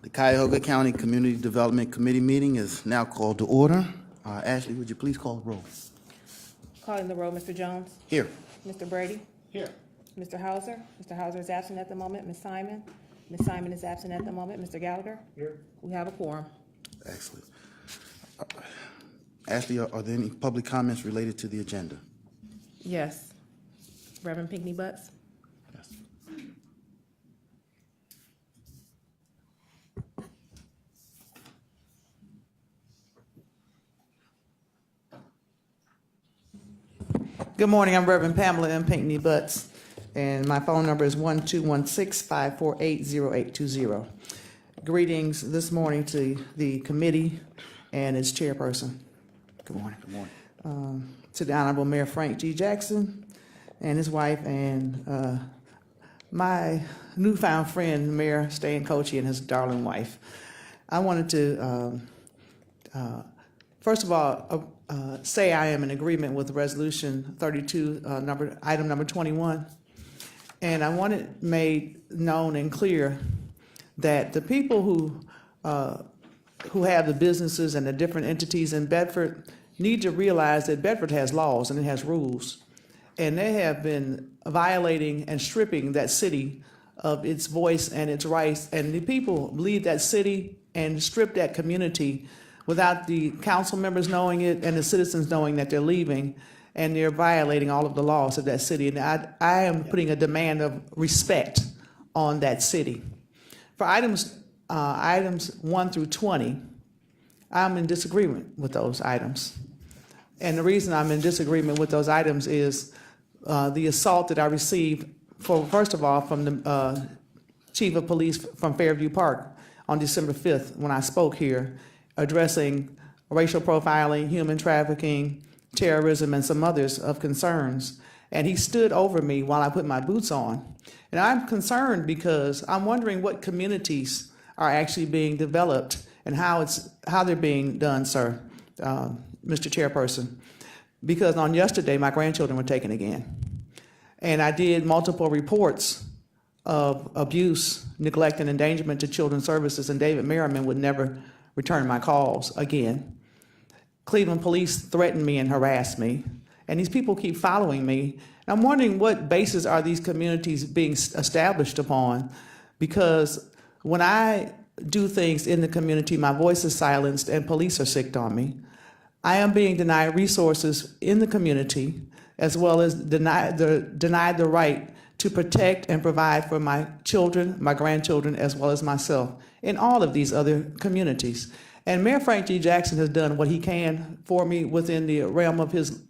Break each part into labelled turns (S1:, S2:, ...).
S1: The Cuyahoga County Community Development Committee meeting is now called to order. Ashley, would you please call the roll?
S2: Calling the roll, Mr. Jones.
S1: Here.
S2: Mr. Brady.
S3: Here.
S2: Mr. Hauser. Mr. Hauser is absent at the moment. Ms. Simon. Ms. Simon is absent at the moment. Mr. Gallagher.
S3: Here.
S2: We have a quorum.
S1: Excellent. Ashley, are there any public comments related to the agenda?
S2: Yes. Reverend Pinckney Butts.
S1: Yes.
S4: Good morning, I'm Reverend Pamela M. Pinckney Butts, and my phone number is 1-216-548-0820. Greetings this morning to the committee and its chairperson. Good morning.
S1: Good morning.
S4: To the Honorable Mayor Frank G. Jackson and his wife, and my newfound friend, Mayor Stan Kochi, and his darling wife. I wanted to, first of all, say I am in agreement with Resolution 32, item number 21. And I want it made known and clear that the people who have the businesses and the different entities in Bedford need to realize that Bedford has laws and it has rules. And they have been violating and stripping that city of its voice and its rights. And the people leave that city and strip that community without the council members knowing it and the citizens knowing that they're leaving, and they're violating all of the laws of that city. And I am putting a demand of respect on that city. For items 1 through 20, I'm in disagreement with those items. And the reason I'm in disagreement with those items is the assault that I received, first of all, from the chief of police from Fairview Park on December 5th when I spoke here, addressing racial profiling, human trafficking, terrorism, and some others of concerns. And he stood over me while I put my boots on. And I'm concerned because I'm wondering what communities are actually being developed and how they're being done, sir, Mr. Chairperson. Because on yesterday, my grandchildren were taken again. And I did multiple reports of abuse, neglect, and endangerment to children's services, and David Merriman would never return my calls again. Cleveland police threatened me and harassed me, and these people keep following me. And I'm wondering what basis are these communities being established upon, because when I do things in the community, my voice is silenced and police are sicked on me. I am being denied resources in the community, as well as denied the right to protect and provide for my children, my grandchildren, as well as myself, in all of these other communities. And Mayor Frank G. Jackson has done what he can for me within the realm of his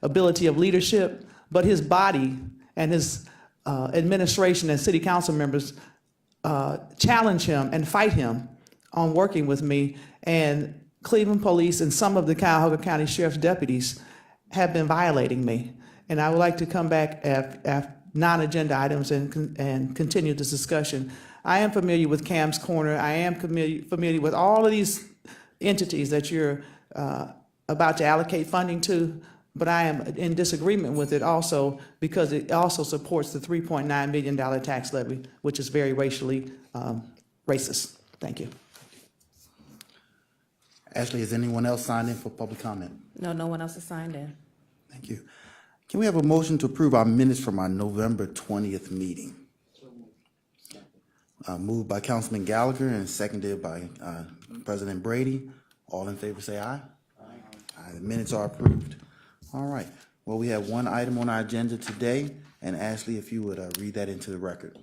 S4: ability of leadership, but his body and his administration and city council members challenge him and fight him on working with me. And Cleveland police and some of the Cuyahoga County Sheriff's deputies have been violating me. And I would like to come back at non-agenda items and continue this discussion. I am familiar with Cam's Corner. I am familiar with all of these entities that you're about to allocate funding to, but I am in disagreement with it also because it also supports the $3.9 million tax levy, which is very racially racist. Thank you.
S1: Ashley, has anyone else signed in for public comment?
S2: No, no one else is signed in.
S1: Thank you. Can we have a motion to approve our minutes from our November 20th meeting? Moved by Councilman Gallagher and seconded by President Brady. All in favor say aye. Aye. The minutes are approved. All right. Well, we have one item on our agenda today, and Ashley, if you would read that into the record.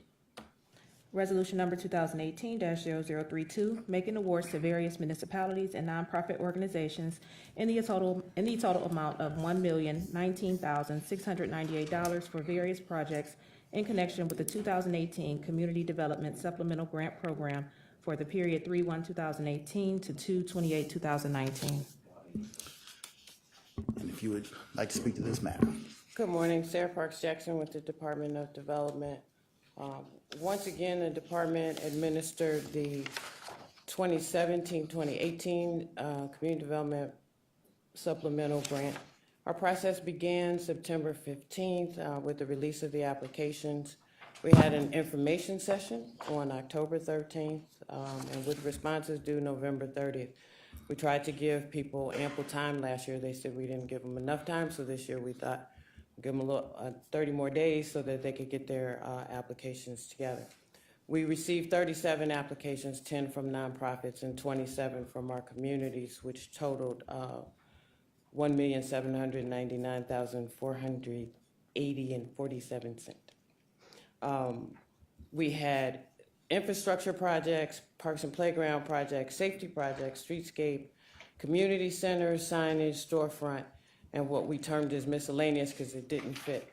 S2: Resolution number 2018-0032, making awards to various municipalities and nonprofit organizations in the total amount of $1,019,698 for various projects in connection with the 2018 Community Development Supplemental Grant Program for the period 3/1/2018 to 2/28/2019.
S1: And if you would like to speak to this matter.
S5: Good morning, Sarah Parks Jackson with the Department of Development. Once again, the department administered the 2017-2018 Community Development Supplemental Grant. Our process began September 15th with the release of the applications. We had an information session on October 13th, and with responses due November 30th. We tried to give people ample time last year. They said we didn't give them enough time, so this year we thought we'd give them a little, 30 more days so that they could get their applications together. We received 37 applications, 10 from nonprofits and 27 from our communities, which totaled $1,799,480.47. We had infrastructure projects, parks and playground projects, safety projects, streetscape, community centers, signage, storefront, and what we termed as miscellaneous because it didn't fit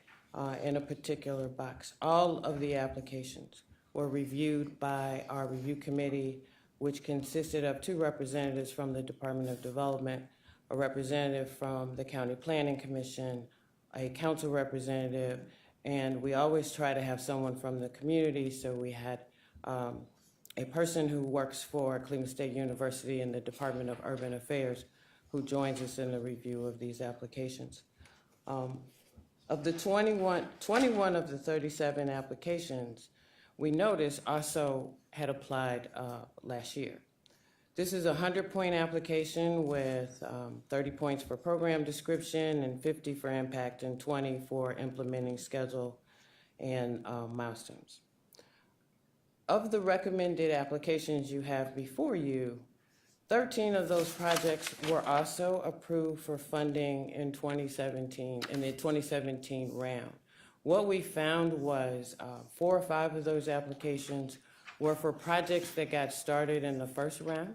S5: in a particular box. All of the applications were reviewed by our review committee, which consisted of 2 representatives from the Department of Development, a representative from the County Planning Commission, a council representative, and we always try to have someone from the community, so we had a person who works for Cleveland State University in the Department of Urban Affairs who joins us in the review of these applications. Of the 21 of the 37 applications, we noticed also had applied last year. This is a 100-point application with 30 points for program description and 50 for impact and 20 for implementing schedule and milestones. Of the recommended applications you have before you, 13 of those projects were also approved for funding in 2017, in the 2017 round. What we found was 4 or 5 of those applications were for projects that got started in the first round,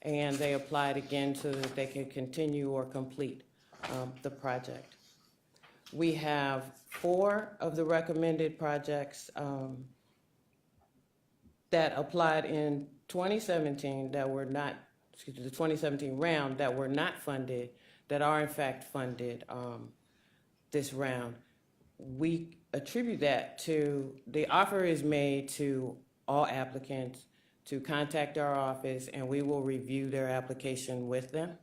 S5: and they applied again so that they could continue or complete the project. We have 4 of the recommended projects that applied in 2017 that were not, excuse me, the 2017 round that were not funded, that are in fact funded this round. We attribute that to, the offer is made to all applicants to contact our office and we will review their application with them.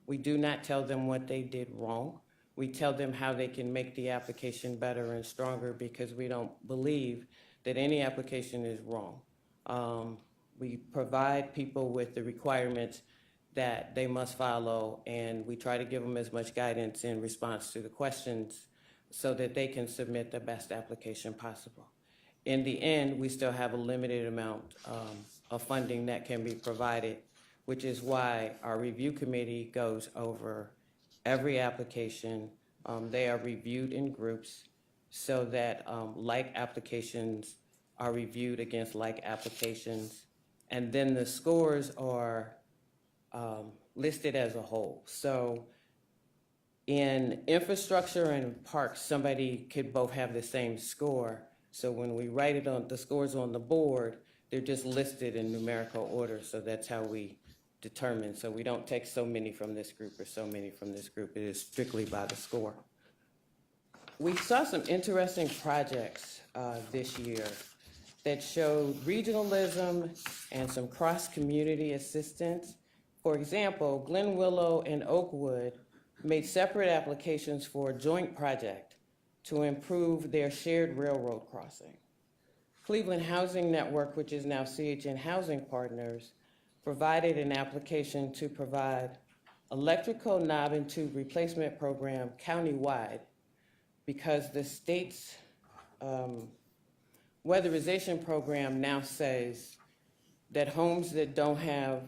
S5: We do not tell them what they did wrong. We tell them how they can make the application better and stronger because we don't believe that any application is wrong. We provide people with the requirements that they must follow, and we try to give them as much guidance in response to the questions so that they can submit the best application possible. In the end, we still have a limited amount of funding that can be provided, which is why our review committee goes over every application. They are reviewed in groups so that like applications are reviewed against like applications, and then the scores are listed as a whole. So in infrastructure and parks, somebody could both have the same score. So when we write it on the scores on the board, they're just listed in numerical order. So that's how we determine. So we don't take so many from this group or so many from this group. It is strictly by the score. We saw some interesting projects this year that showed regionalism and some cross-community assistance. For example, Glen Willow and Oakwood made separate applications for a joint project to improve their shared railroad crossing. Cleveland Housing Network, which is now CHN Housing Partners, provided an application to provide electrical knob and tube replacement program countywide because the state's weatherization program now says that homes that don't have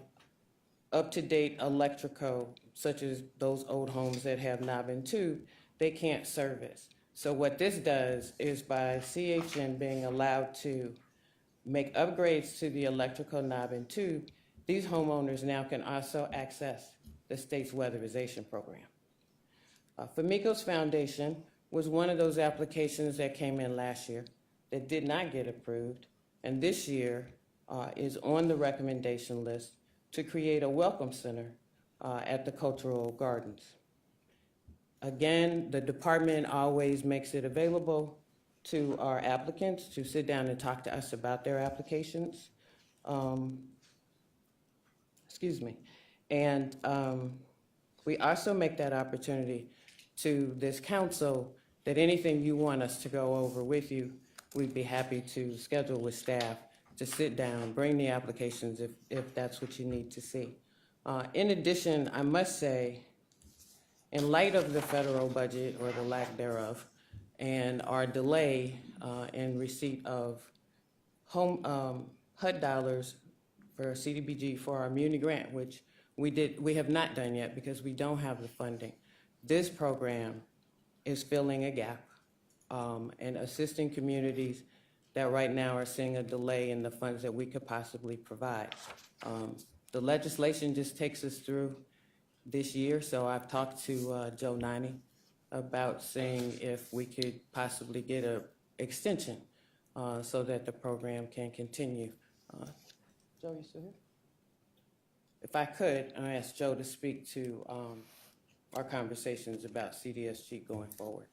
S5: up-to-date electrical, such as those old homes that have knob and tube, they can't service. So what this does is by CHN being allowed to make upgrades to the electrical knob and tube, these homeowners now can also access the state's weatherization program. Famigos Foundation was one of those applications that came in last year that did not get approved, and this year is on the recommendation list to create a welcome center at the cultural gardens. Again, the department always makes it available to our applicants to sit down and talk to us about their applications. Excuse me. And we also make that opportunity to this council that anything you want us to go over with you, we'd be happy to schedule with staff to sit down, bring the applications if that's what you need to see. In addition, I must say, in light of the federal budget, or the lack thereof, and our delay in receipt of HUD dollars for CDBG for our Muni grant, which we have not done yet because we don't have the funding. This program is filling a gap and assisting communities that right now are seeing a delay in the funds that we could possibly provide. The legislation just takes us through this year, so I've talked to Joe Nani about seeing if we could possibly get an extension so that the program can continue. Joe, you still here? If I could, I ask Joe to speak to our conversations about CDSG going forward.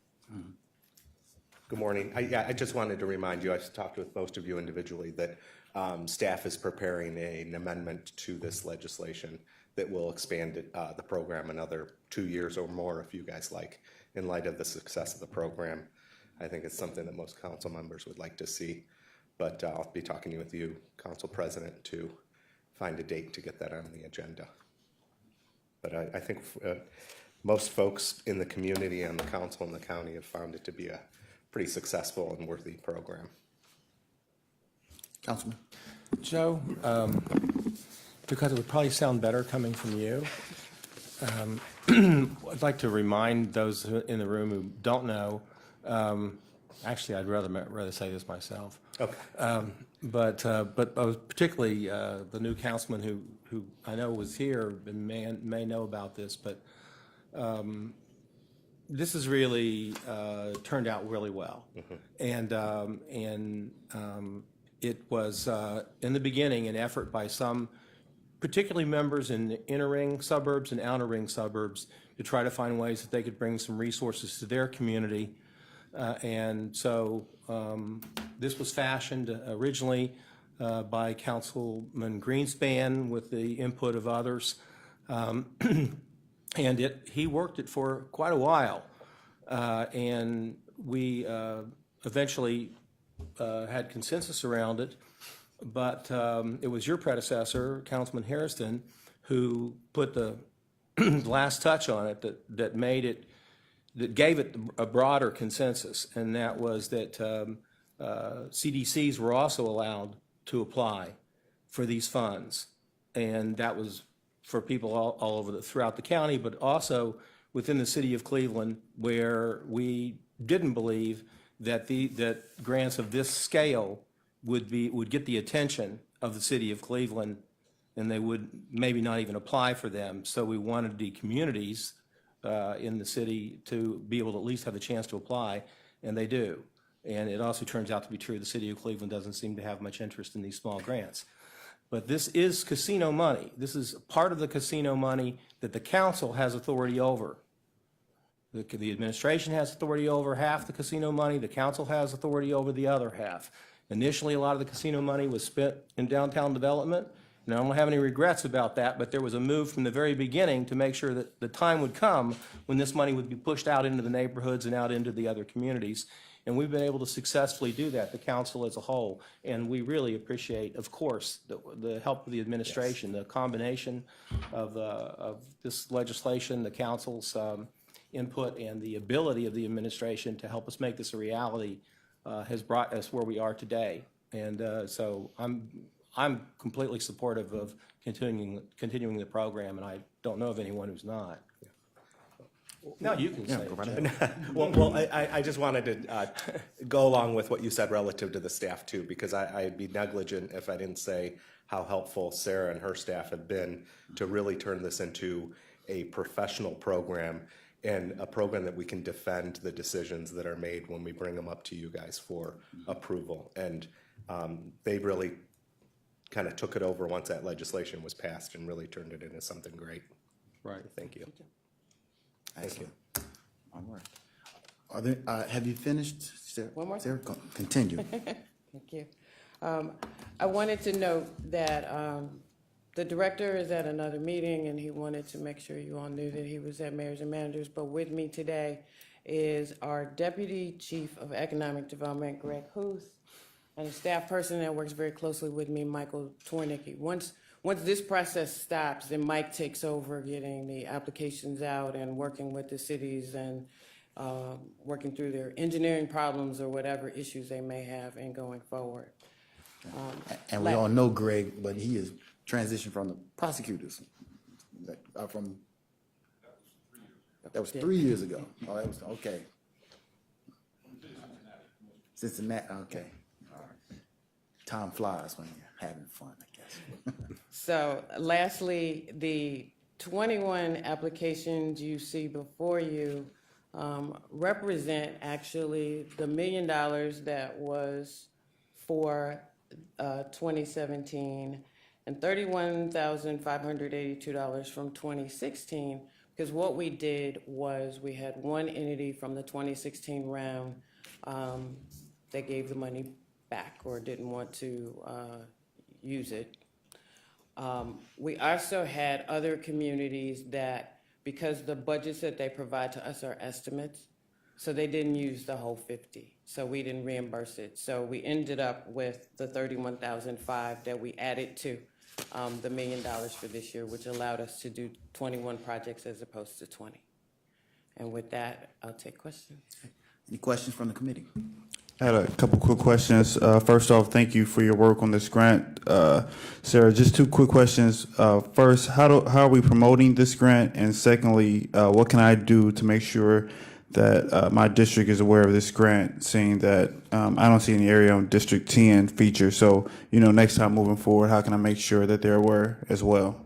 S3: Good morning. I just wanted to remind you, I've talked with most of you individually, that staff is preparing an amendment to this legislation that will expand the program another 2 years or more, if you guys like, in light of the success of the program. I think it's something that most council members would like to see, but I'll be talking with you, Council President, to find a date to get that on the agenda. But I think most folks in the community and the council and the county have found it to be a pretty successful and worthy program.
S1: Councilman?
S6: Joe, because it would probably sound better coming from you, I'd like to remind those in the room who don't know, actually, I'd rather say this myself.
S3: Okay.
S6: But particularly the new councilman who I know was here and may know about this, but this has really turned out really well. And it was in the beginning an effort by some, particularly members in the inner ring suburbs and outer ring suburbs, to try to find ways that they could bring some resources to their community. And so this was fashioned originally by Councilman Greenspan with the input of others. And he worked it for quite a while. And we eventually had consensus around it. But it was your predecessor, Councilman Hairston, who put the last touch on it that made it, that gave it a broader consensus, and that was that CDCs were also allowed to apply for these funds. And that was for people all over throughout the county, but also within the city of Cleveland, where we didn't believe that that grants of this scale would get the attention of the city of Cleveland, and they would maybe not even apply for them. So we wanted the communities in the city to be able to at least have a chance to apply, and they do. And it also turns out to be true, the city of Cleveland doesn't seem to have much interest in these small grants. But this is casino money. This is part of the casino money that the council has authority over. The administration has authority over half the casino money. The council has authority over the other half. Initially, a lot of the casino money was spent in downtown development, and I don't have any regrets about that, but there was a move from the very beginning to make sure that the time would come when this money would be pushed out into the neighborhoods and out into the other communities. And we've been able to successfully do that, the council as a whole. And we really appreciate, of course, the help of the administration, the combination of this legislation, the council's input, and the ability of the administration to help us make this a reality has brought us where we are today. And so I'm completely supportive of continuing the program, and I don't know of anyone who's not. No, you can say it.
S3: Well, I just wanted to go along with what you said relative to the staff too, because I'd be negligent if I didn't say how helpful Sarah and her staff have been to really turn this into a professional program, and a program that we can defend the decisions that are made when we bring them up to you guys for approval. And they really kind of took it over once that legislation was passed and really turned it into something great.
S6: Right.
S3: Thank you.
S1: Thank you. All right. Are there, have you finished, Sarah?
S5: One more?
S1: Sarah, continue.
S5: Thank you. I wanted to note that the director is at another meeting, and he wanted to make sure you all knew that he was at Mayors and Managers, but with me today is our Deputy Chief of Economic Development, Greg Huth, and a staff person that works very closely with me, Michael Tornicki. Once this process stops, then Mike takes over getting the applications out and working with the cities and working through their engineering problems or whatever issues they may have in going forward.
S1: And we all know Greg, but he is transitioned from the prosecutors. That was 3 years ago. Oh, that was, okay. Cincinnati, okay. All right. Time flies when you're having fun, I guess.
S5: So lastly, the 21 applications you see before you represent actually the $1 million that was for 2017 and $31,582 from 2016, because what we did was we had one entity from the 2016 round that gave the money back or didn't want to use it. We also had other communities that, because the budgets that they provide to us are estimates, so they didn't use the whole 50, so we didn't reimburse it. So we ended up with the $31,005 that we added to the $1 million for this year, which allowed us to do 21 projects as opposed to 20. And with that, I'll take questions.
S1: Any questions from the committee?
S7: I had a couple quick questions. First off, thank you for your work on this grant. Sarah, just two quick questions. First, how are we promoting this grant? And secondly, what can I do to make sure that my district is aware of this grant, seeing that I don't see any area on District 10 feature. So, next time moving forward, how can I make sure that they're aware as well?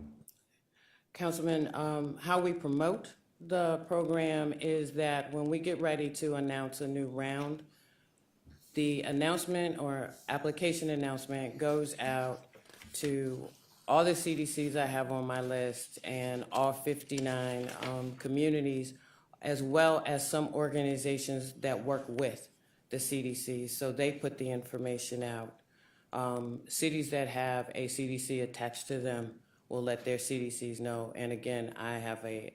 S5: Councilman, how we promote the program is that when we get ready to announce a new round, the announcement or application announcement goes out to all the CDCs I have on my list and all 59 communities, as well as some organizations that work with the CDC. So they put the information out. Cities that have a CDC attached to them will let their CDCs know. And again, I have a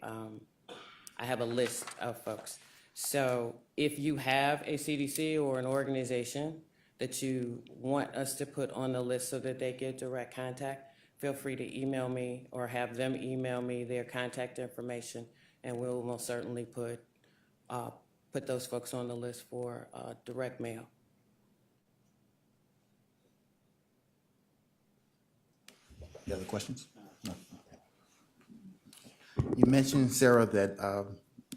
S5: list of folks. So if you have a CDC or an organization that you want us to put on the list so that they get direct contact, feel free to email me or have them email me their contact information, and we'll most certainly put those folks on the list for direct mail.
S1: Any other questions? No. You mentioned, Sarah, that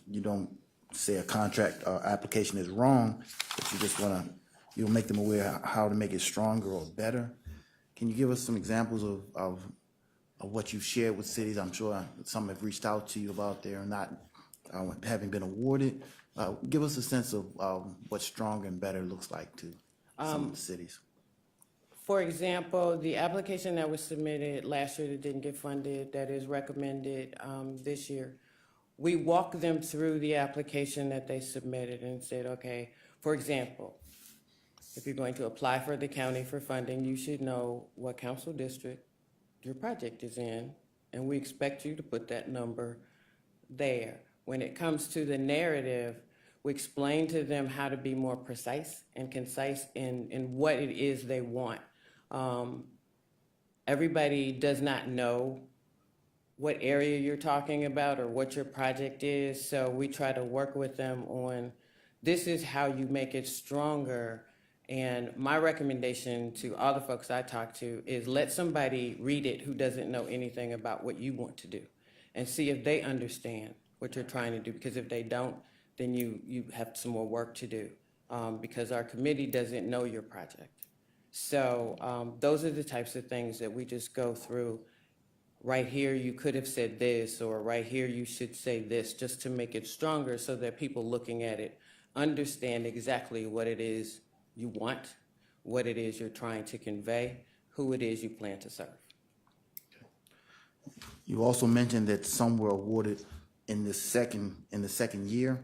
S1: you don't say a contract application is wrong, but you just you'll make them aware how to make it stronger or better. Can you give us some examples of what you've shared with cities? I'm sure some have reached out to you about their not having been awarded. Give us a sense of what stronger and better looks like to some of the cities.
S5: For example, the application that was submitted last year that didn't get funded, that is recommended this year, we walked them through the application that they submitted and said, okay, for example, if you're going to apply for the county for funding, you should know what council district your project is in, and we expect you to put that number there. When it comes to the narrative, we explain to them how to be more precise and concise in what it is they want. Everybody does not know what area you're talking about or what your project is, so we try to work with them on this is how you make it stronger. And my recommendation to all the folks I talk to is let somebody read it who doesn't know anything about what you want to do and see if they understand what you're trying to do, because if they don't, then you have some more work to do because our committee doesn't know your project. So those are the types of things that we just go through. Right here, you could have said this, or right here, you should say this, just to make it stronger so that people looking at it understand exactly what it is you want, what it is you're trying to convey, who it is you plan to serve.
S1: You also mentioned that some were awarded in the second year.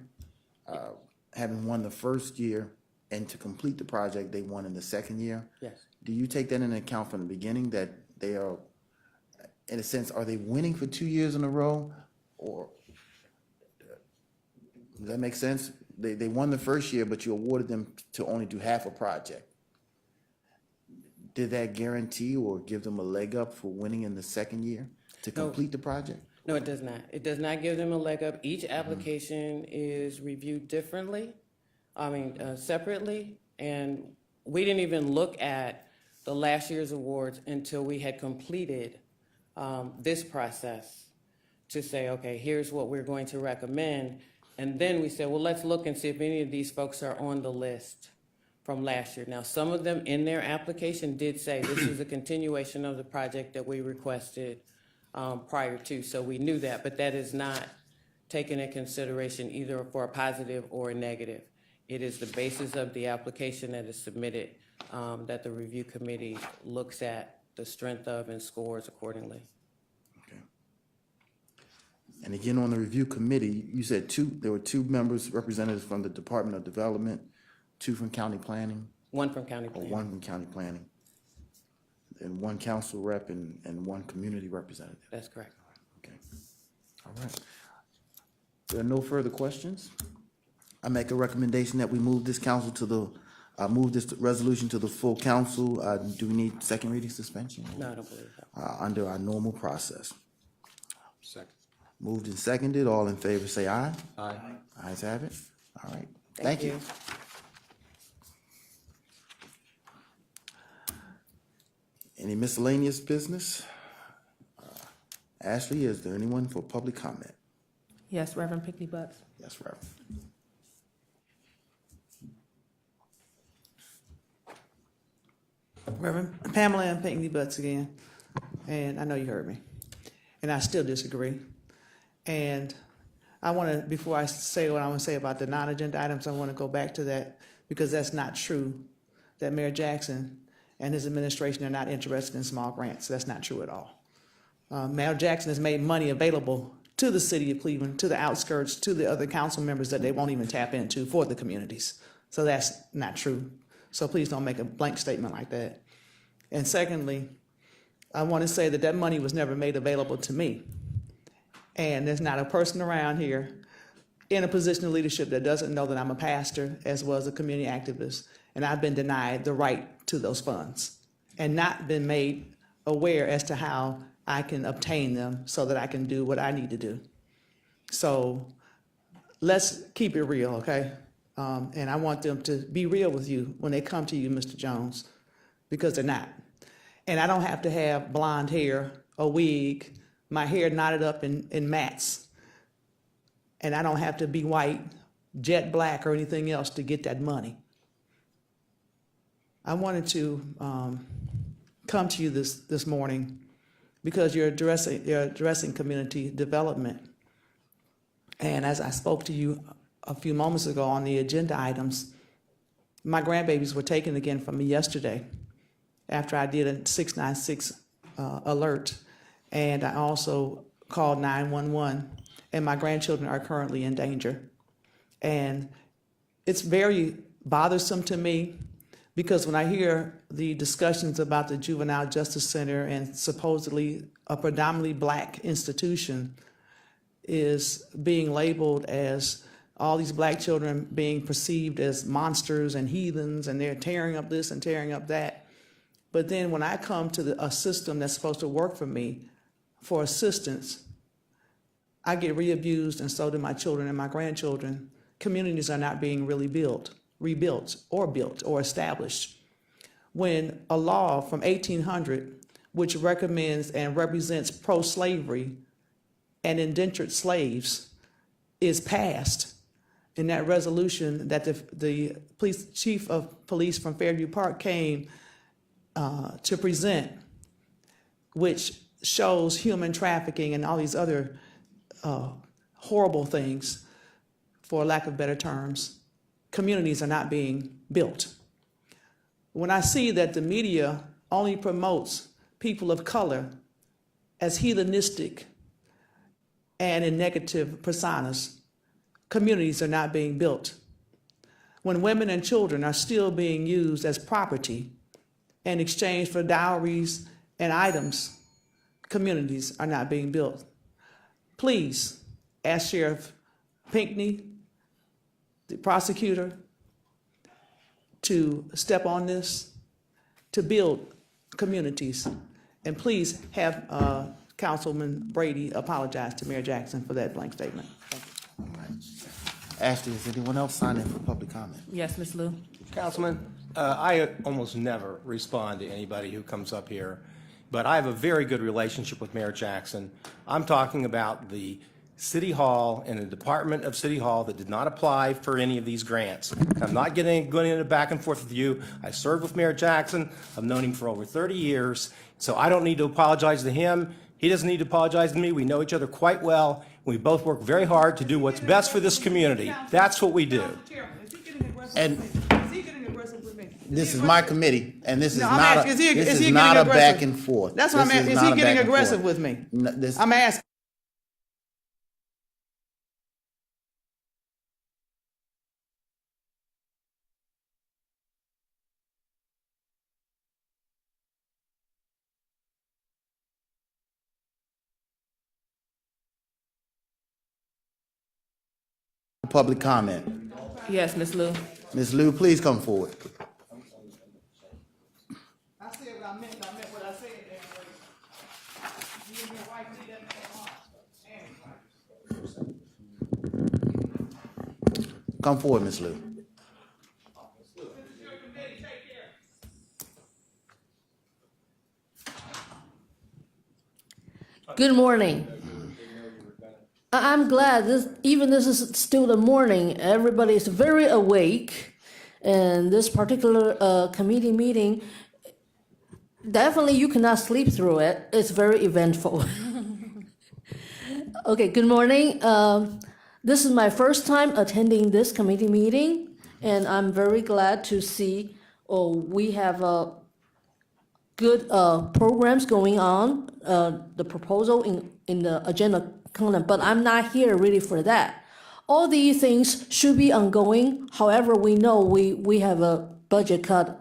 S1: Having won the first year and to complete the project, they won in the second year.
S5: Yes.
S1: Do you take that into account from the beginning, that they are, in a sense, are they winning for 2 years in a row? Or does that make sense? they won the first year, but you awarded them to only do half a project. Did that guarantee or give them a leg up for winning in the second year to complete the project?
S5: No, it does not. It does not give them a leg up. Each application is reviewed differently, separately. And we didn't even look at the last year's awards until we had completed this process to say, okay, here's what we're going to recommend. And then we said, well, let's look and see if any of these folks are on the list from last year. Now, some of them in their application did say this is a continuation of the project that we requested prior to, so we knew that, but that is not taken in consideration either for a positive or a negative. It is the basis of the application that is submitted that the review committee looks at the strength of and scores accordingly.
S1: Okay. And again, on the review committee, you said there were two members, representatives from the Department of Development, two from county planning,
S5: One from county
S1: or
S5: planning.
S1: one from county planning, and one council rep and one community representative.
S5: That's correct.
S1: Okay. All right. There are no further questions. I make a recommendation that we move this move this resolution to the full council. Do we need second reading suspension?
S5: No, I don't believe that.
S1: Under our normal process.
S6: Second.
S1: Moved and seconded. All in favor, say aye.
S6: Aye.
S1: Ayes have it. All right. Thank you. Any miscellaneous business? Ashley, is there anyone for public comment?
S2: Yes, Reverend Pickney Butts.
S1: Yes, Reverend.
S4: Reverend Pamela and Pinckney Butts again, and I know you heard me, and I still disagree. And I want to, before I say what I want to say about the non-agenda items, I want to go back to that because that's not true, that Mayor Jackson and his administration are not interested in small grants. That's not true at all. Mayor Jackson has made money available to the city of Cleveland, to the outskirts, to the other council members that they won't even tap into for the communities. So that's not true. So please don't make a blank statement like that. And secondly, I want to say that that money was never made available to me. And there's not a person around here in a position of leadership that doesn't know that I'm a pastor as well as a community activist. And I've been denied the right to those funds and not been made aware as to how I can obtain them so that I can do what I need to do. So let's keep it real, okay? And I want them to be real with you when they come to you, Mr. Jones, because they're not. And I don't have to have blonde hair, a wig, my hair knotted up in mats. And I don't have to be white, jet black, or anything else to get that money. I wanted to come to you this morning because you're addressing community development. And as I spoke to you a few moments ago on the agenda items, my grandbabies were taken again from me yesterday after I did a 696 alert. And I also called 911, and my grandchildren are currently in danger. And it's very bothersome to me because when I hear the discussions about the Juvenile Justice Center and supposedly a predominantly black institution is being labeled as all these black children being perceived as monsters and heathens, and they're tearing up this and tearing up that. But then when I come to a system that's supposed to work for me for assistance, I get re-abused, and so do my children and my grandchildren. Communities are not being really rebuilt or established. When a law from 1800, which recommends and represents pro-slavery and indentured slaves, is passed, in that resolution that the chief of police from Fairview Park came to present, which shows human trafficking and all these other horrible things, for lack of better terms, communities are not being built. When I see that the media only promotes people of color as heathenistic and in negative personas, communities are not being built. When women and children are still being used as property in exchange for dowries and items, communities are not being built. Please ask Sheriff Pinckney the prosecutor to step on this, to build communities. And please have Councilman Brady apologize to Mayor Jackson for that blank statement.
S1: Ashley, is anyone else signed in for public comment?
S2: Yes, Ms. Lou?
S6: Councilman, I almost never respond to anybody who comes up here, but I have a very good relationship with Mayor Jackson. I'm talking about the City Hall and the Department of City Hall that did not apply for any of these grants. I'm not going into back and forth with you. I served with Mayor Jackson. I've known him for over 30 years, so I don't need to apologize to him. He doesn't need to apologize to me. We know each other quite well. We both work very hard to do what's best for this community. That's what we do.
S1: And this is my committee, and this is
S4: No, I'm
S1: not
S4: asking, is he
S1: this is
S4: getting
S1: not a
S4: aggressive?
S1: back and forth.
S4: That's what I'm
S1: This
S4: asking, is
S1: not
S4: he
S1: a
S4: getting
S1: back and
S4: aggressive
S1: forth.
S4: with me?
S1: No, this-
S4: I'm asking.
S1: Public comment.
S2: Yes, Ms. Lou?
S1: Ms. Lou, please come forward.
S4: I said what I meant what I said.
S1: Come forward, Ms. Lou.
S8: Good morning. I'm glad this is still the morning. Everybody is very awake, and this particular committee meeting, definitely you cannot sleep through it. It's very eventful. Okay, good morning. This is my first time attending this committee meeting, and I'm very glad to see we have good programs going on, the proposal in the agenda content, but I'm not here really for that. All these things should be ongoing. However, we know we have a budget cut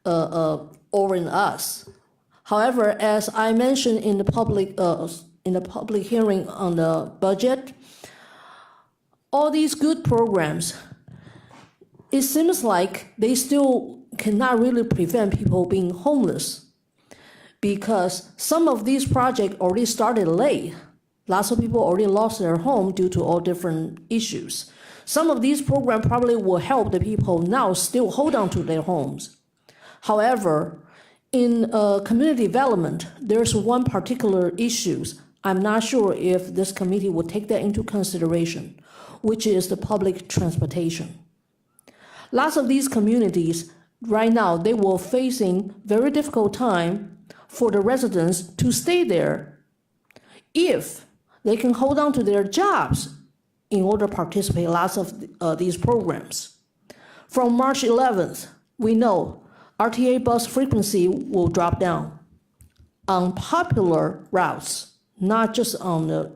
S8: over in us. However, as I mentioned in the public hearing on the budget, all these good programs, it seems like they still cannot really prevent people being homeless, because some of these projects already started late. Lots of people already lost their home due to all different issues. Some of these programs probably will help the people now still hold on to their homes. However, in community development, there's one particular issue. I'm not sure if this committee will take that into consideration, which is the public transportation. Lots of these communities right now, they were facing very difficult time for the residents to stay there if they can hold on to their jobs in order to participate in lots of these programs. From March 11th, we know RTA bus frequency will drop down on popular routes, not just on the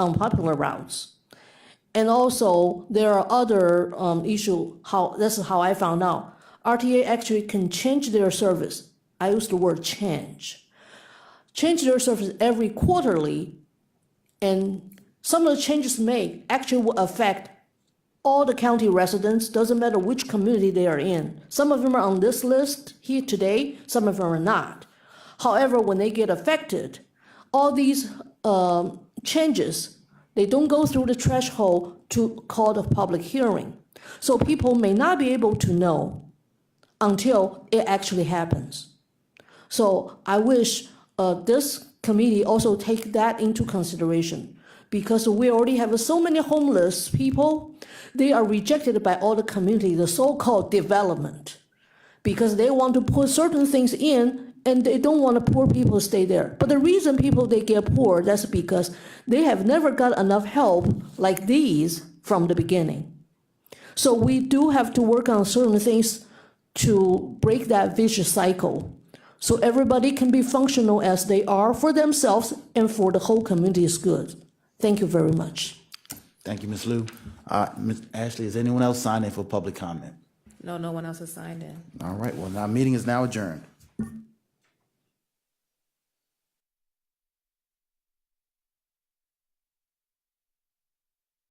S8: unpopular routes. And also, there are other issues. This is how I found out. RTA actually can change their service. I use the word change their service every quarterly, and some of the changes made actually will affect all the county residents, doesn't matter which community they are in. Some of them are on this list here today, some of them are not. However, when they get affected, all these changes, they don't go through the threshold to call the public hearing. So people may not be able to know until it actually happens. So I wish this committee also take that into consideration, because we already have so many homeless people. They are rejected by all the community, the so-called development, because they want to put certain things in and they don't want the poor people to stay there. But the reason people they get poor, that's because they have never got enough help like these from the beginning. So we do have to work on certain things to break that vicious cycle, so everybody can be functional as they are for themselves and for the whole community's good. Thank you very much.
S1: Thank you, Ms. Lou. Ms. Ashley, is anyone else signed in for public comment?
S2: No, no one else has signed in.
S1: All right, well, our meeting is now adjourned.